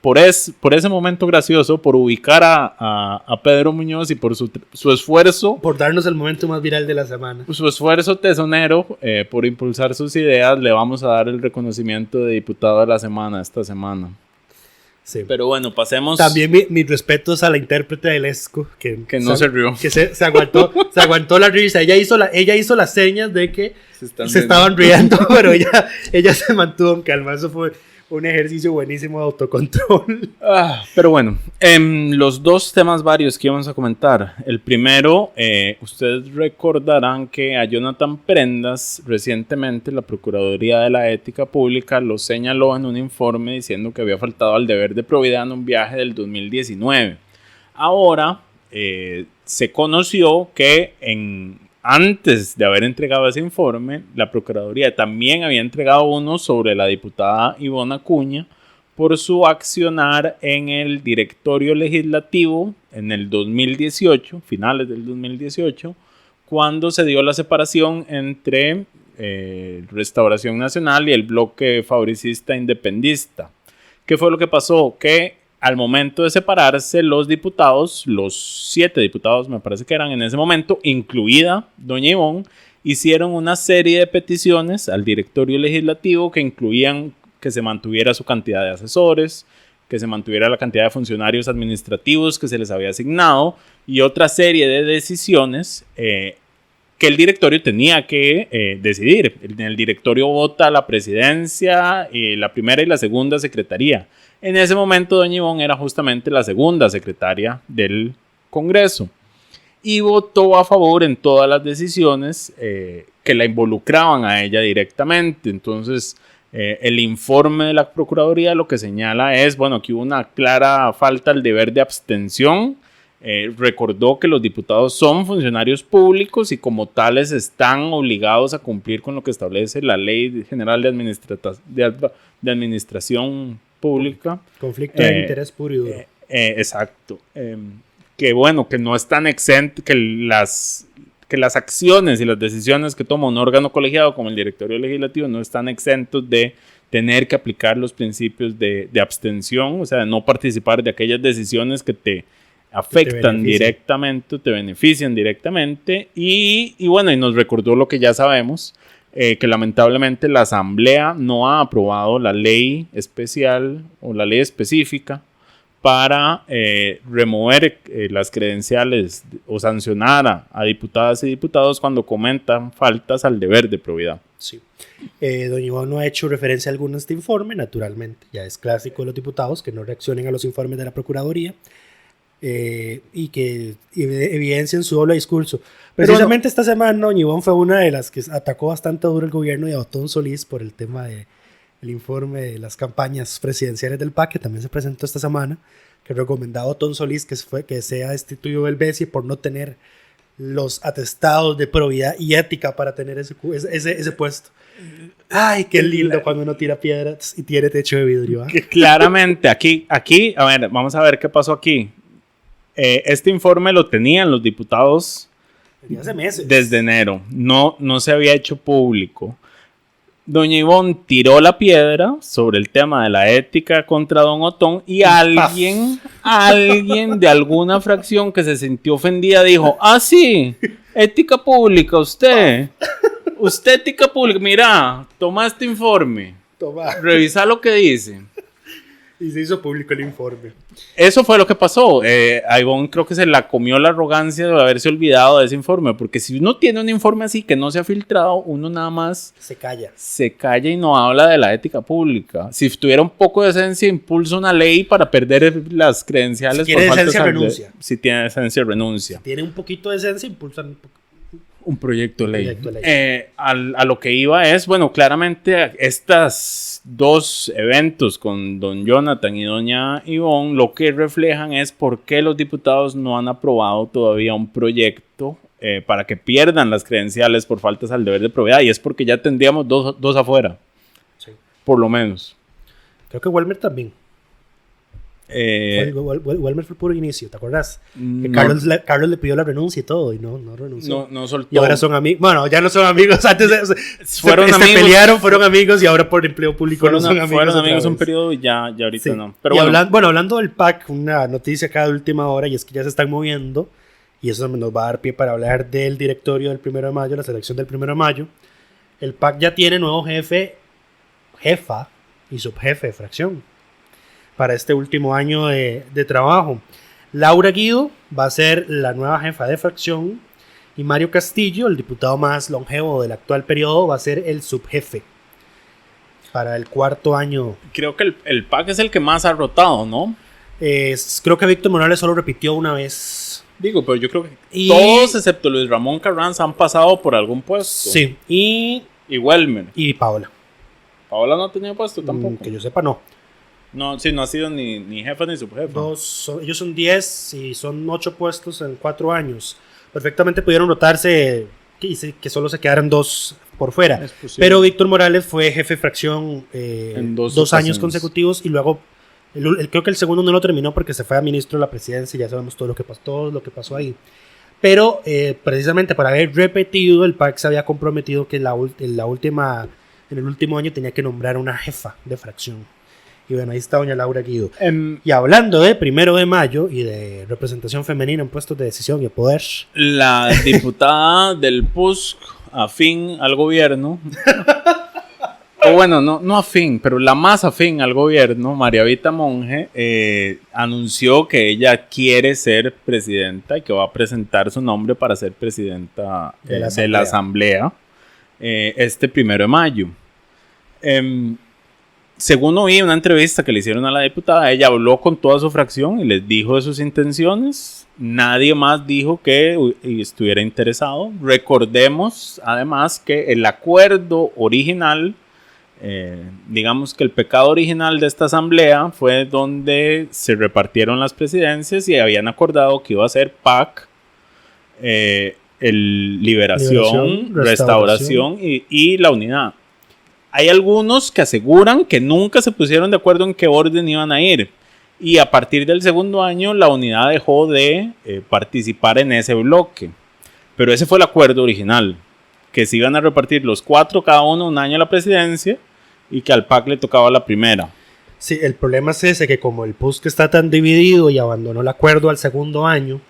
S7: por ese momento gracioso, por ubicar a Pedro Muñoz y por su esfuerzo,
S6: por darnos el momento más viral de la semana,
S7: su esfuerzo tesonero por impulsar sus ideas, le vamos a dar el reconocimiento de diputado de la semana esta semana.
S6: Sí.
S7: Pero bueno, pasemos.
S6: También mis respetos a la intérprete de Lesco, que
S7: no se rió.
S6: Que se aguantó la risa. Ella hizo las señas de que se estaban riendo, pero ella se mantuvo en calma. Eso fue un ejercicio buenísimo de autocontrol.
S7: Pero bueno, los dos temas varios que íbamos a comentar. El primero, ustedes recordarán que a Jonathan Prendas recientemente la Procuraduría de la Ética Pública lo señaló en un informe diciendo que había faltado al deber de probidad en un viaje del 2019. Ahora se conoció que antes de haber entregado ese informe, la Procuraduría también había entregado uno sobre la diputada Ivonne Acuña por su accionar en el directorio legislativo en el 2018, finales del 2018, cuando se dio la separación entre Restauración Nacional y el bloque fabricista independista. ¿Qué fue lo que pasó? Que al momento de separarse, los 7 diputados, me parece que eran en ese momento, incluida doña Ivonne, hicieron una serie de peticiones al directorio legislativo que incluían que se mantuviera su cantidad de asesores, que se mantuviera la cantidad de funcionarios administrativos que se les había asignado y otra serie de decisiones que el directorio tenía que decidir. En el directorio vota la presidencia, la primera y la segunda secretaría. En ese momento doña Ivonne era justamente la segunda secretaria del Congreso y votó a favor en todas las decisiones que la involucraban a ella directamente. Entonces el informe de la Procuraduría lo que señala es, bueno, que hubo una clara falta al deber de abstención. Recordó que los diputados son funcionarios públicos y como tales están obligados a cumplir con lo que establece la Ley General de Administración Pública.
S6: Conflicto de interés puro y duro.
S7: Exacto. Que bueno, que no están exentos, que las acciones y las decisiones que toma un órgano colegiado como el directorio legislativo no están exentos de tener que aplicar los principios de abstención, o sea, de no participar de aquellas decisiones que te afectan directamente, te benefician directamente y bueno, y nos recordó lo que ya sabemos, que lamentablemente la Asamblea no ha aprobado la ley especial o la ley específica para remover las credenciales o sancionar a diputadas y diputados cuando cometan faltas al deber de probidad.
S6: Sí. Doña Ivonne no ha hecho referencia alguna a este informe, naturalmente, ya es clásico de los diputados que no reaccionen a los informes de la Procuraduría. Y que evidencien su doble discurso. Precisamente esta semana doña Ivonne fue una de las que atacó bastante duro el gobierno de Otón Solís por el tema del informe de las campañas presidenciales del PAC, que también se presentó esta semana, que recomendaba a Otón Solís que sea destituido del BESI por no tener los atestados de probidad y ética para tener ese puesto. Ay, qué lindo cuando uno tira piedras y tiene techo de vidrio.
S7: Claramente, aquí, a ver, vamos a ver qué pasó aquí. Este informe lo tenían los diputados
S6: hace meses.
S7: Desde enero. No se había hecho público. Doña Ivonne tiró la piedra sobre el tema de la ética contra don Otón y alguien de alguna fracción que se sintió ofendida dijo, sí, ética pública, usted ética pública, mira, toma este informe, revisa lo que dice.
S6: Y se hizo público el informe.
S7: Eso fue lo que pasó. A Ivonne creo que se la comió la arrogancia de haberse olvidado de ese informe. Porque si uno tiene un informe así que no se ha filtrado, uno nada más
S6: se calla
S7: y no habla de la ética pública. Si tuviera un poco de esencia, impulsa una ley para perder las credenciales.
S6: Si tiene esencia, renuncia.
S7: Si tiene esencia, renuncia.
S6: Si tiene un poquito de esencia, impulsa
S7: un proyecto de ley. A lo que iba es, bueno, claramente estos dos eventos con don Jonathan y doña Ivonne lo que reflejan es por qué los diputados no han aprobado todavía un proyecto para que pierdan las credenciales por faltas al deber de probidad, y es porque ya tendríamos dos afuera, sí. Por lo menos.
S6: Creo que Walmer también. Walmer fue puro inicio, ¿te acuerdas? Que Carlos le pidió la renuncia y todo y no renunció.
S7: No soltó.
S6: Y ahora son amigos. Bueno, ya no son amigos. Antes
S7: fueron amigos.
S6: Pelearon, fueron amigos y ahora por empleo público no son amigos.
S7: Fueron amigos un periodo y ya ahorita sí. No.
S6: Pero hablando del PAC, una noticia acá de última hora y es que ya se están moviendo y eso nos va a dar pie para hablar del directorio del 1 de mayo, la selección del 1 de mayo. El PAC ya tiene nuevo jefa y subjefe de fracción. para este último año de trabajo. Laura Guido va a ser la nueva jefa de fracción y Mario Castillo, el diputado más longevo del actual periodo, va a ser el subjefe para el cuarto año.
S7: Creo que el PAC es el que más ha rotado, ¿no?
S6: Creo que Víctor Morales solo repitió una vez.
S7: Digo, pero yo creo que todos, excepto Luis Ramón Carranza, han pasado por algún puesto.
S6: Sí, y
S7: Welmer.
S6: Y Paola.
S7: Paola no ha tenido puesto tampoco.
S6: Que yo sepa, no.
S7: No, sí, no ha sido ni jefa ni subjefa.
S6: Ellos son 10 y son 8 puestos en 4 años. Perfectamente pudieron rotarse que solo se quedaran 2 por fuera. Pero Víctor Morales fue jefe de fracción en 2 años consecutivos y luego creo que el segundo no lo terminó porque se fue a ministro de la presidencia y ya sabemos todo lo que pasó ahí. Pero precisamente por haber repetido, el PAC se había comprometido que en el último año tenía que nombrar una jefa de fracción. Y bueno, ahí está doña Laura Guido. Y hablando de 1 de mayo y de representación femenina en puestos de decisión y de poder.
S7: La diputada del PUSC afín al gobierno, o bueno, no afín, pero la más afín al gobierno, María Vita Monge, anunció que ella quiere ser presidenta y que va a presentar su nombre para ser presidenta de la Asamblea este 1 de mayo. Según oí una entrevista que le hicieron a la diputada, ella habló con toda su fracción y les dijo de sus intenciones. Nadie más dijo que estuviera interesado. Recordemos, además, que el acuerdo original, digamos que el pecado original de esta asamblea fue donde se repartieron las presidencias y habían acordado que iba a ser PAC, Liberación, Restauración y la Unidad. Hay algunos que aseguran que nunca se pusieron de acuerdo en qué orden iban a ir. Y a partir del segundo año, la Unidad dejó de participar en ese bloque. Pero ese fue el acuerdo original. Que se iban a repartir los 4, cada uno, un año a la presidencia. Y que al PAC le tocaba la primera.
S6: Sí, el problema es ese, que como el PUSC está tan dividido y abandonó el acuerdo al segundo año,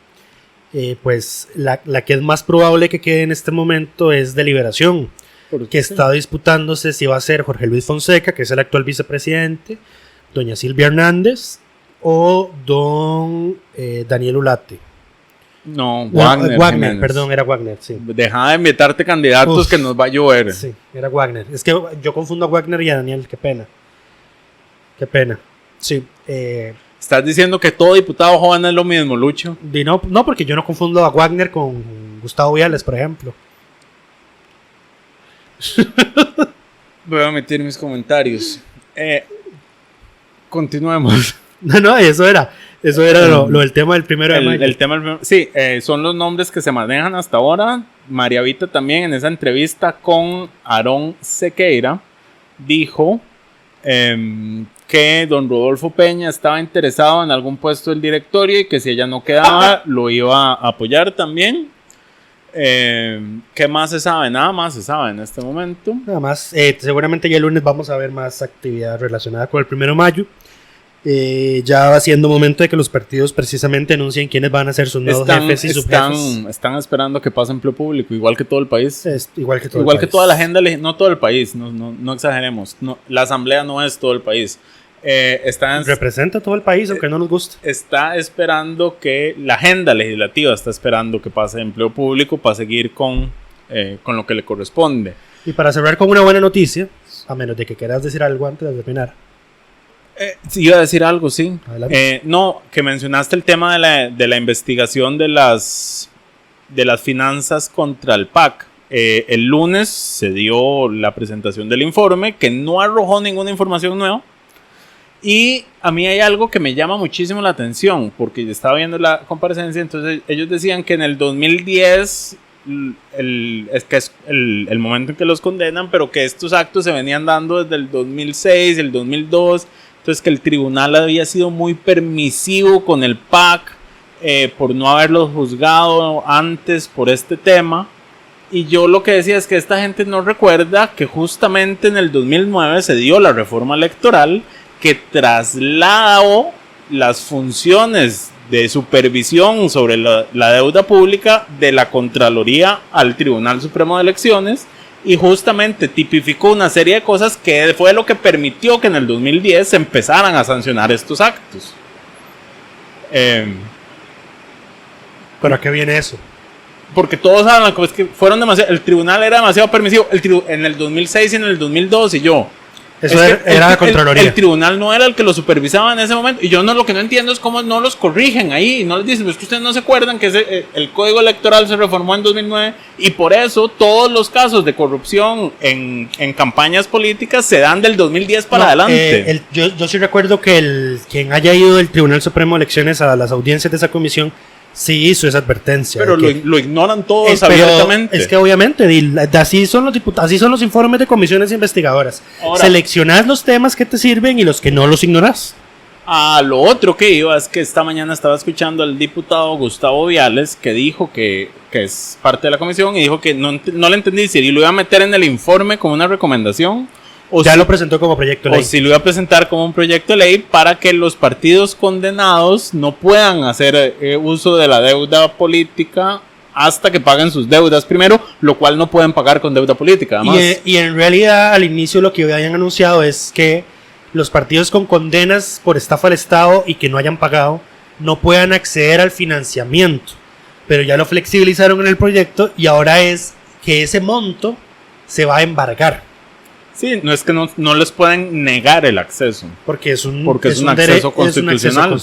S6: pues la que es más probable que quede en este momento es de Liberación. Que está disputándose si va a ser Jorge Luis Fonseca, que es el actual vicepresidente, doña Silvia Hernández o don Daniel Ulate.
S7: No, Wagner,
S6: perdón, era Wagner, sí.
S7: Deja de invitarte candidatos que nos va a llover.
S6: Sí, era Wagner. Es que yo confundo a Wagner y a Daniel, qué pena. Qué pena. Sí.
S7: ¿Estás diciendo que todo diputado joven es lo mismo, Lucho?
S6: No, porque yo no confundo a Wagner con Gustavo Viales, por ejemplo.
S7: Voy a omitir mis comentarios. Continuemos.
S6: No, eso era lo del tema del 1 de mayo.
S7: Sí, son los nombres que se manejan hasta ahora. María Vita también en esa entrevista con Aarón Sequeira dijo que don Rodolfo Peña estaba interesado en algún puesto del directorio y que si ella no quedaba lo iba a apoyar también. ¿Qué más se sabe? Nada más se sabe en este momento.
S6: Nada más, seguramente ya el lunes vamos a ver más actividad relacionada con el 1 de mayo. Ya va siendo momento de que los partidos precisamente anuncien quiénes van a ser sus nuevos jefes y subjefes.
S7: Están esperando que pase empleo público, igual que todo el país.
S6: Igual que
S7: toda la agenda, no todo el país, no exageremos. La asamblea no es todo el país.
S6: Representa todo el país, aunque no nos guste.
S7: Está esperando que la agenda legislativa está esperando que pase empleo público para seguir con lo que le corresponde.
S6: Y para cerrar con una buena noticia, a menos de que quieras decir algo antes de terminar.
S7: Sí, iba a decir algo, sí. No, que mencionaste el tema de la investigación de las finanzas contra el PAC. El lunes se dio la presentación del informe que no arrojó ninguna información nueva. Y a mí hay algo que me llama muchísimo la atención, porque yo estaba viendo la comparecencia, entonces ellos decían que en el 2010 es el momento en que los condenan, pero que estos actos se venían dando desde el 2006, el 2002, entonces que el tribunal había sido muy permisivo con el PAC por no haberlos juzgado antes por este tema. Y yo lo que decía es que esta gente no recuerda que justamente en el 2009 se dio la reforma electoral que trasladó las funciones de supervisión sobre la deuda pública de la Contraloría al Tribunal Supremo de Elecciones y justamente tipificó una serie de cosas que fue lo que permitió que en el 2010 se empezaran a sancionar estos actos.
S6: ¿Pero a qué viene eso?
S7: Porque todos hablan que fueron demasiado, el tribunal era demasiado permisivo, en el 2006 y en el 2002 y yo.
S6: Eso era la Contraloría.
S7: El tribunal no era el que lo supervisaba en ese momento. Y yo lo que no entiendo es cómo no los corrigen ahí. No les dicen, pues que ustedes no se acuerdan que el Código Electoral se reformó en 2009. Y por eso todos los casos de corrupción en campañas políticas se dan del 2010 para adelante.
S6: Yo sí recuerdo que quien haya ido del Tribunal Supremo de Elecciones a las audiencias de esa comisión sí hizo esa advertencia.
S7: Pero lo ignoran todos abiertamente.
S6: Es que obviamente, así son los informes de comisiones investigadoras. Ahora, seleccionás los temas que te sirven y los que no los ignorás.
S7: Lo otro que iba es que esta mañana estaba escuchando al diputado Gustavo Viales, que dijo que es parte de la comisión, y dijo que no le entendí si lo iba a meter en el informe como una recomendación.
S6: O ya lo presentó como proyecto de ley.
S7: O si lo iba a presentar como un proyecto de ley para que los partidos condenados no puedan hacer uso de la deuda política hasta que paguen sus deudas primero, lo cual no pueden pagar con deuda política. Además.
S6: Y en realidad al inicio lo que habían anunciado es que los partidos con condenas por estafa al Estado y que no hayan pagado no puedan acceder al financiamiento. Pero ya lo flexibilizaron en el proyecto y ahora es que ese monto se va a embargar.
S7: Sí, no es que no les pueden negar el acceso.
S6: Porque es un
S7: acceso constitucional.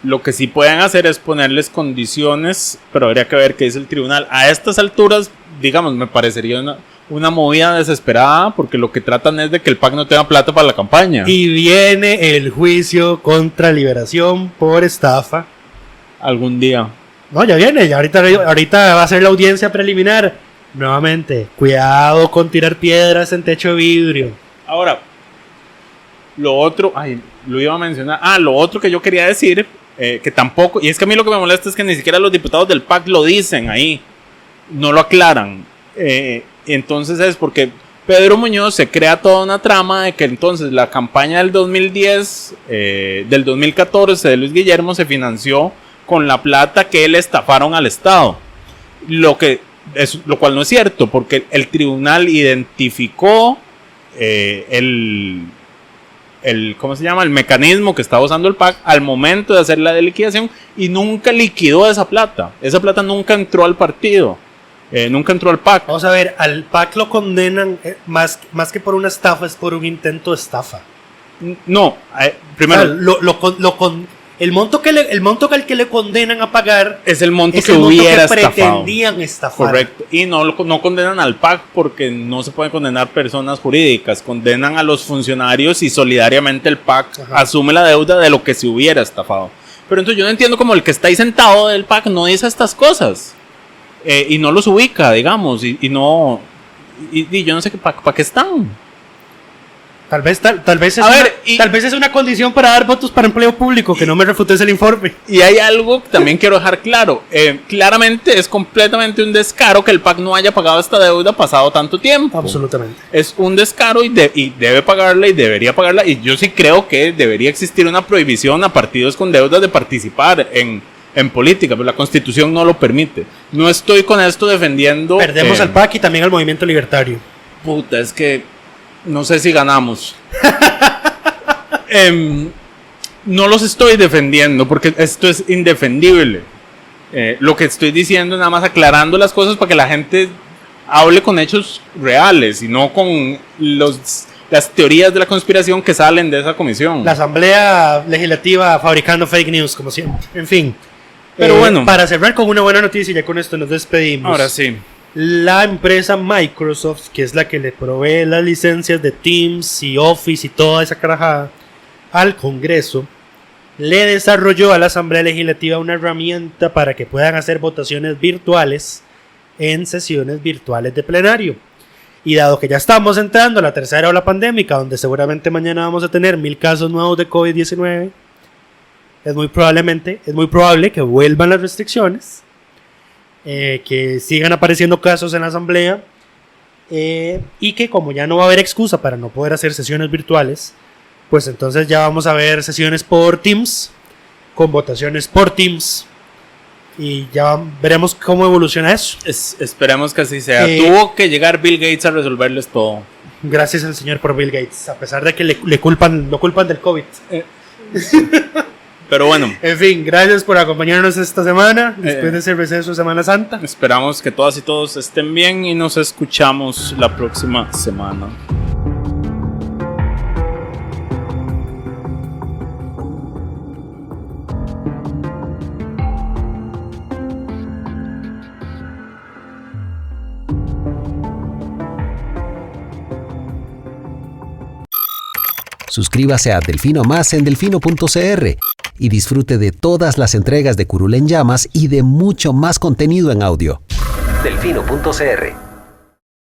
S7: Lo que sí pueden hacer es ponerles condiciones, pero habría que ver qué dice el tribunal. A estas alturas, digamos, me parecería una movida desesperada, porque lo que tratan es de que el PAC no tenga plata para la campaña.
S6: Y viene el juicio contra Liberación por estafa.
S7: Algún día.
S6: No, ya viene, ya ahorita va a ser la audiencia preliminar. Nuevamente, cuidado con tirar piedras en techo de vidrio.
S7: Ahora, lo otro, lo iba a mencionar. Lo otro que yo quería decir, que tampoco, y es que a mí lo que me molesta es que ni siquiera los diputados del PAC lo dicen ahí, no lo aclaran. Entonces es porque Pedro Muñoz se crea toda una trama de que entonces la campaña del 2010, del 2014 de Luis Guillermo se financió con la plata que le estafaron al Estado. Lo cual no es cierto, porque el tribunal identificó ¿cómo se llama? El mecanismo que estaba usando el PAC al momento de hacer la liquidación y nunca liquidó esa plata. Esa plata nunca entró al partido, nunca entró al PAC.
S6: Vamos a ver, al PAC lo condenan más que por una estafa, es por un intento de estafa.
S7: No, primero...
S6: El monto al que le condenan a pagar
S7: es el monto que hubiera estafado.
S6: Pretendían estafar.
S7: Correcto. Y no condenan al PAC porque no se pueden condenar personas jurídicas. Condenan a los funcionarios y solidariamente el PAC asume la deuda de lo que se hubiera estafado. Pero entonces yo no entiendo cómo el que está ahí sentado del PAC no dice estas cosas. Y no los ubica, digamos. Y yo no sé para qué están.
S6: Tal vez es una condición para dar votos para empleo público, que no me refutes el informe.
S7: Y hay algo que también quiero dejar claro. Claramente es completamente un descaro que el PAC no haya pagado esta deuda pasado tanto tiempo.
S6: Absolutamente.
S7: Es un descaro y debe pagarla y debería pagarla. Y yo sí creo que debería existir una prohibición a partidos con deudas de participar en política, pero la Constitución no lo permite. No estoy con esto defendiendo...
S6: Perdemos al PAC y también al movimiento libertario.
S7: Puta, es que... No sé si ganamos. No los estoy defendiendo porque esto es indefendible. Lo que estoy diciendo es nada más aclarando las cosas para que la gente hable con hechos reales y no con las teorías de la conspiración que salen de esa comisión.
S6: La Asamblea Legislativa fabricando fake news, como siempre. En fin.
S7: Pero bueno.
S6: Para cerrar con una buena noticia, ya con esto nos despedimos.
S7: Ahora sí.
S6: La empresa Microsoft, que es la que le provee las licencias de Teams y Office y toda esa carajada al Congreso, le desarrolló a la Asamblea Legislativa una herramienta para que puedan hacer votaciones virtuales en sesiones virtuales de plenario. Y dado que ya estamos entrando a la tercera ola pandémica, donde seguramente mañana vamos a tener 1000 casos nuevos de COVID-19, es muy probable que vuelvan las restricciones. Que sigan apareciendo casos en la asamblea y que como ya no va a haber excusa para no poder hacer sesiones virtuales, pues entonces ya vamos a ver sesiones por Teams, con votaciones por Teams y ya veremos cómo evoluciona eso.
S7: Esperemos que así sea. Tuvo que llegar Bill Gates a resolverles todo.
S6: Gracias al señor por Bill Gates, a pesar de que lo culpan del COVID.
S7: Pero bueno.
S6: En fin, gracias por acompañarnos esta semana, después de ese receso de Semana Santa.
S7: Esperamos que todas y todos estén bien y nos escuchamos la próxima semana.
S1: Suscríbase a Delfino Más en delfino.cr y disfrute de todas las entregas de Curul en Llamas y de mucho más contenido en audio. Delfino.cr